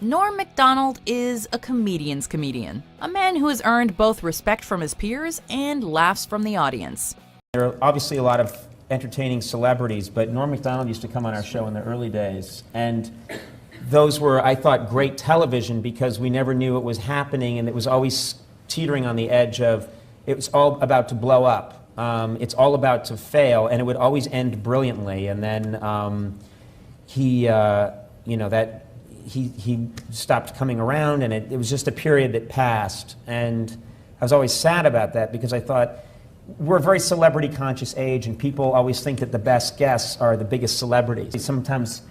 Norm Macdonald is a comedian's comedian, a man who has earned both respect from his peers and laughs from the audience. There are obviously a lot of entertaining celebrities, but Norm Macdonald used to come on our show in the early days, and those were, I thought, great television because we never knew it was happening, and it was always teetering on the edge of, it was all about to blow up. It's all about to fail, and it would always end brilliantly. And then he stopped coming around, and it was just a period that passed. And I was always sad about that because I thought, we're a very celebrity-conscious age, and people always think that the best guests are the biggest celebrities. Sometimes,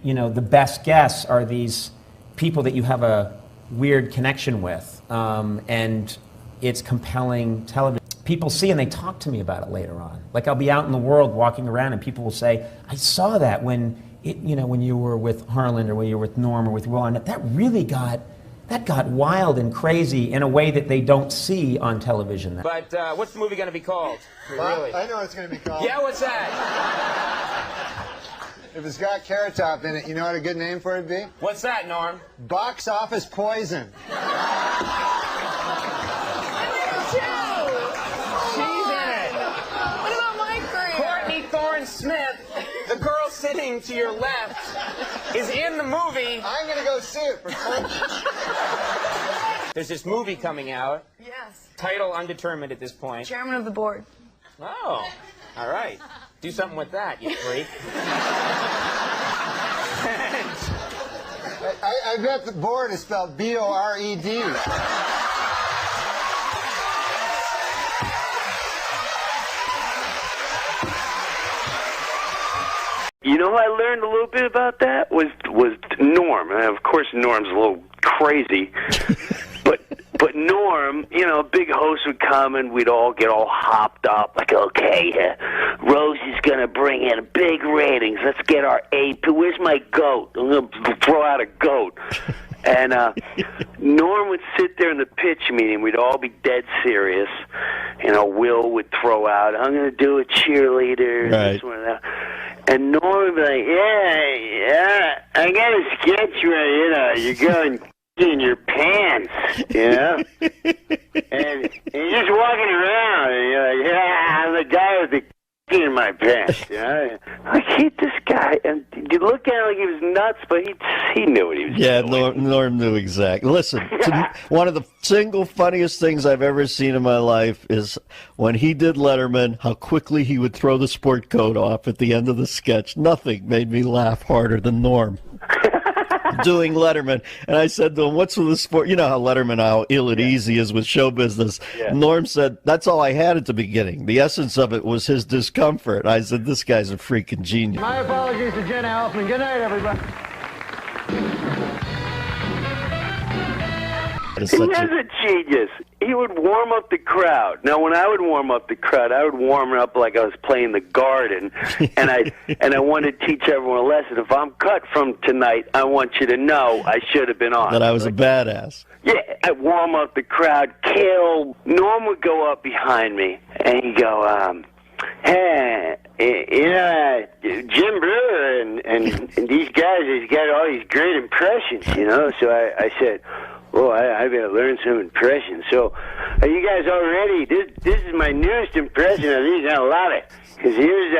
you know, the best guests are these people that you have a weird connection with, and it's compelling television. People see and they talk to me about it later on. Like, I'll be out in the world walking around, and people will say, I saw that when you were with Harlan, or when you were with Norm, or with Will Arnett. That got wild and crazy in a way that they don't see on television. But what's the movie going to be called? Well, really? I know what it's going to be called. Yeah, what's that? If it's got Carrot Top in it, you know what a good name for it would be? What's that, Norm? Box Office Poison. She's in it. What about my career? Courtney Thorne-Smith, the girl sitting to your left, is in the movie. I'm going to go see it for fun. There's this movie coming out. Yes. Title undetermined at this point. Chairman of the board. Oh, all right. Do something with that, you freak. I bet the board is spelled B-O-R-E-D. You know who I learned a little bit about that was Norm. And of course, Norm's a little crazy, but Norm, you know, a big host would come and we'd all get all hopped up, like, okay, Rose is gonna bring in big ratings. Let's get our AP. Where's my goat? I'm gonna throw out a goat. And Norm would sit there in the pitch meeting. We'd all be dead serious. You know, Will would throw out, I'm going to do a cheerleader. Right. This one and that. And Norm would be like, yeah, I got a sketch ready. You know, you're going in your pants, you know? and you're just walking around, and you're like, yeah, I'm the guy with the in my pants, you know? I hate this guy, and you look at him like he was nuts, but he knew what he was doing. Norm knew exactly. Listen, one of the single funniest things I've ever seen in my life is when he did Letterman, how quickly he would throw the sport coat off at the end of the sketch. Nothing made me laugh harder than Norm. Doing Letterman, and I said to him, what's with the sport? You know how Letterman, how ill at ease he is with show business. Yeah. Norm said, that's all I had at the beginning. The essence of it was his discomfort. I said, this guy's a freaking genius. My apologies to Jenna Elfman. Good night, everybody. He was a genius. He would warm up the crowd. Now, when I would warm up the crowd, I would warm it up like I was playing the garden, and I wanted to teach everyone a lesson. If I'm cut from tonight, I want you to know I should have been on. That I was a badass. Yeah, I'd warm up the crowd, kill. Norm would go up behind me, and he'd go, hey, you know, Jim Brewer and these guys, he's got all these great impressions, you know? So I said, oh, I better learn some impressions. So, are you guys all ready? This is my newest impression of these, and I love it. Because here's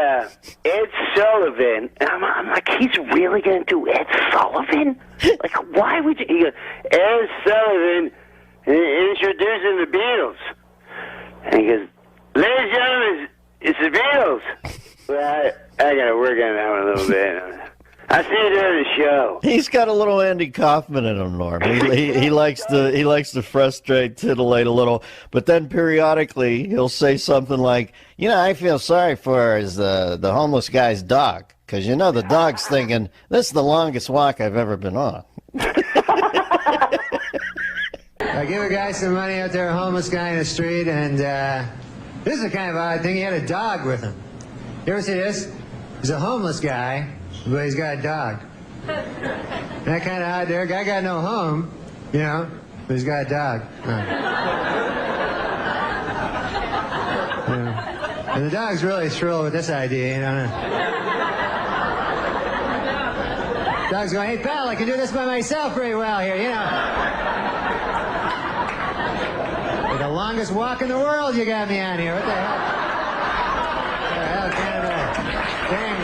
Ed Sullivan. And I'm like, he's really going to do Ed Sullivan? Like, why would you? He goes, Ed Sullivan introducing the Beatles. And he goes, ladies and gentlemen, it's the Beatles. Well, I got to work on that one a little bit. I see you during the show. He's got a little Andy Kaufman in him, Norm. He likes to frustrate, titillate a little, but then periodically he'll say something like, you know, I feel sorry for the homeless guy's dog, because you know the dog's thinking, this is the longest walk I've ever been on. I give a guy some money out there, a homeless guy in the street, and this is a kind of odd thing. He had a dog with him. You ever see this? He's a homeless guy, but he's got a dog. That kind of odd there. Guy got no home, you know, but he's got a dog. Yeah. And the dog's really thrilled with this idea, you know. Doug's going, hey, pal, I can do this by myself pretty well here, you know. Like the longest walk in the world you got me on here. What the hell? What the hell kind of a thing?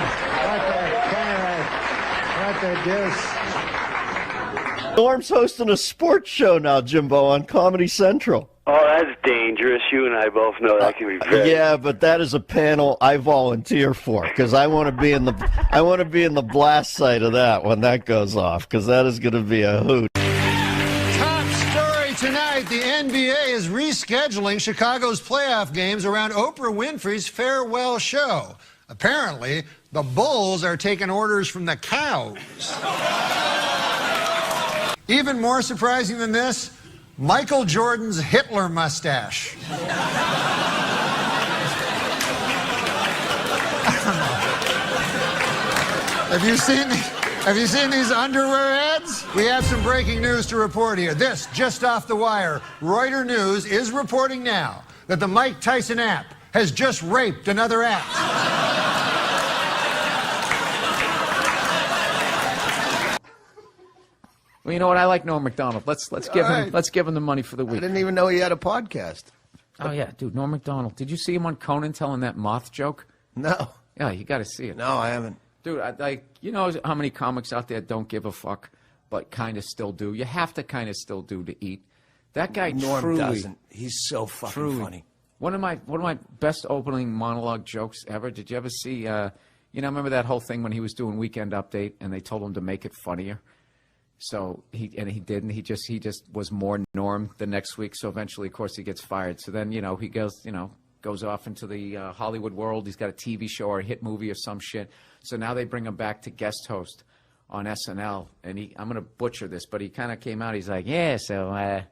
What the deuce? Norm's hosting a sports show now, Jimbo, on Comedy Central. Oh, that's dangerous. You and I both know that can be very. Yeah, but that is a panel I volunteer for because I want to be in the blast site of that when that goes off because that is going to be a hoot. Top story tonight: the NBA is rescheduling Chicago's playoff games around Oprah Winfrey's farewell show. Apparently, the Bulls are taking orders from the cows. Even more surprising than this, Michael Jordan's Hitler mustache. Have you seen these underwear ads? We have some breaking news to report here. This, just off the wire, Reuters News is reporting now that the Mike Tyson app has just raped another app. Well, you know what? I like Norm Macdonald. Let's give him the money for the week. I didn't even know he had a podcast. Oh yeah, dude, Norm Macdonald. Did you see him on Conan telling that moth joke? No. Yeah, you got to see it. No, I haven't. Dude, you know how many comics out there don't give a fuck, but kind of still do. You have to kind of still do to eat. That guy Norm truly doesn't. He's so fucking funny. One of my best opening monologue jokes ever. Did you ever see? Remember that whole thing when he was doing Weekend Update and they told him to make it funnier. So he didn't. He just was more Norm the next week. So eventually, of course, he gets fired. So then, he goes off into the Hollywood world. He's got a TV show or a hit movie or some shit. So now they bring him back to guest host on SNL. And I'm going to butcher this, but he kind of came out. He's like, yeah, so,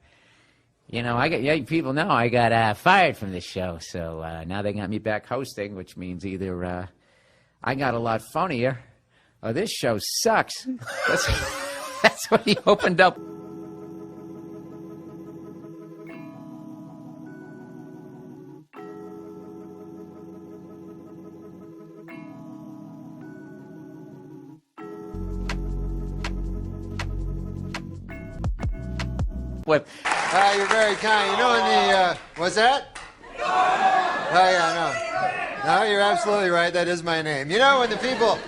people know I got fired from this show. So now they got me back hosting, which means either I got a lot funnier or this show sucks. That's what he opened up. What? You're very kind. You know, in the, what's that? Oh, yeah, no. No, you're absolutely right. That is my name. You know, when the people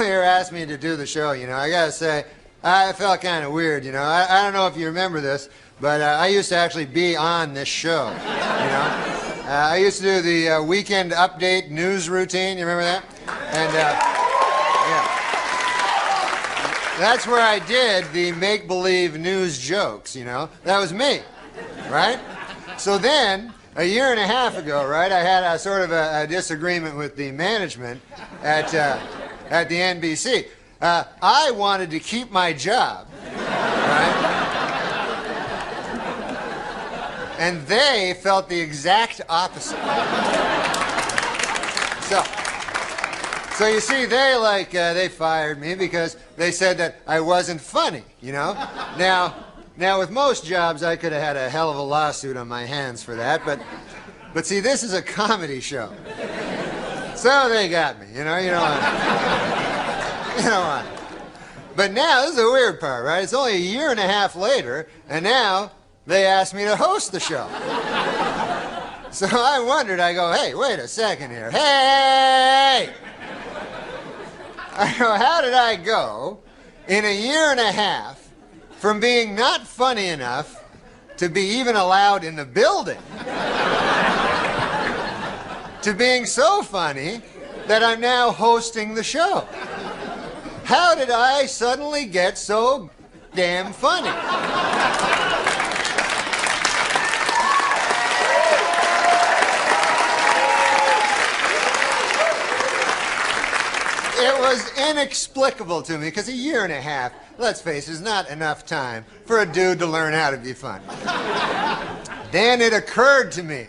here asked me to do the show, I got to say, I felt kind of weird, I don't know if you remember this, but I used to actually be on this show, I used to do the Weekend Update news routine. You remember that? And, yeah. That's where I did the make-believe news jokes, That was me, right? So then, a year and a half ago, right, I had a sort of a disagreement with the management at the NBC. I wanted to keep my job, right? And they felt the exact opposite. So you see, they fired me because they said that I wasn't funny, Now with most jobs, I could have had a hell of a lawsuit on my hands for that, but see, this is a comedy show. So they got me, you know what? But now, this is the weird part, right? It's only a year and a half later, and now they asked me to host the show. So I wondered, I go, hey, wait a second here. Hey! I go, how did I go in a year and a half from being not funny enough to be even allowed in the building to being so funny that I'm now hosting the show? How did I suddenly get so damn funny? It was inexplicable to me, because a year and a half, let's face it, is not enough time for a dude to learn how to be funny. Then it occurred to me,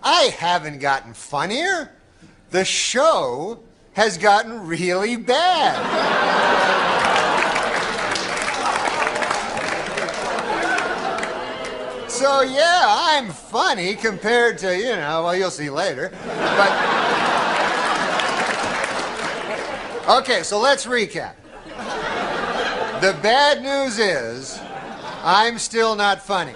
I haven't gotten funnier. The show has gotten really bad. So yeah, I'm funny compared to, well, you'll see later. But okay, so let's recap. The bad news is, I'm still not funny.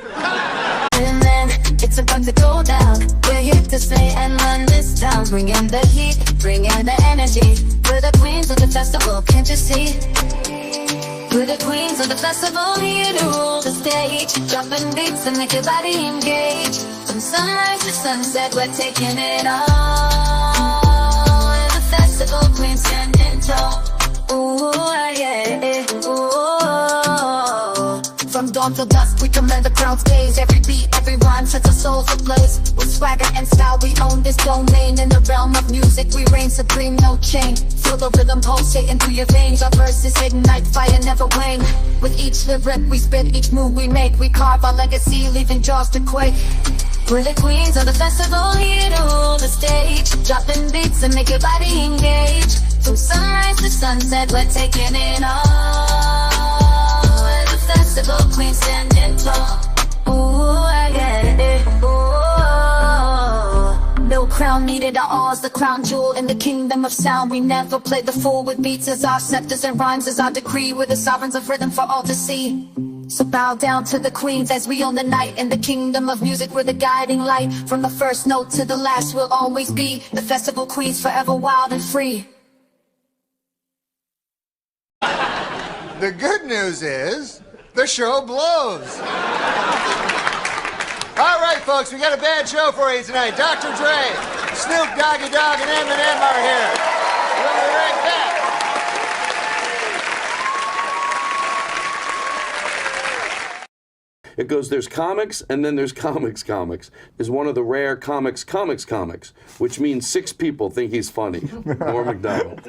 And then it's about to go down. We're here to stay and run this town. Bring in the heat, bring in the energy. We're the queens of the festival, can't you see? We're the queens of the festival, here to rule the stage. Dropping beats and make your body engage. From sunrise to sunset, we're taking it all. We're the festival queens standing tall. Ooh, yeah, ooh. From dawn till dusk, we command the crowd's gaze. Every beat, every rhyme sets our souls ablaze. With swagger and style, we own this domain. In the realm of music, we reign supreme, no chain. Feel the rhythm pulsating through your veins. Our verses ignite, fire never wane. With each lyric we spit, each move we make, we carve our legacy, leaving jaws to quake. We're the queens of the festival, here to rule the stage. Dropping beats and make your body engage. From sunrise to sunset, we're taking it all. We're the festival queens standing tall. Ooh, I get it. Ooh. No crown needed, our all's the crown jewel in the kingdom of sound. We never play the fool with beats as our scepters and rhymes as our decree. We're the sovereigns of rhythm for all to see. So bow down to the queens as we own the night. In the kingdom of music, we're the guiding light. From the first note to the last, we'll always be the festival queens, forever wild and free. The good news is, the show blows. All right, folks, we got a bad show for you tonight. Dr. Dre, Snoop Doggy Dogg, and Eminem are here. We'll be right back. It goes, there's comics, and then there's comics. Is one of the rare comics, which means 6 people think he's funny. Norm Macdonald.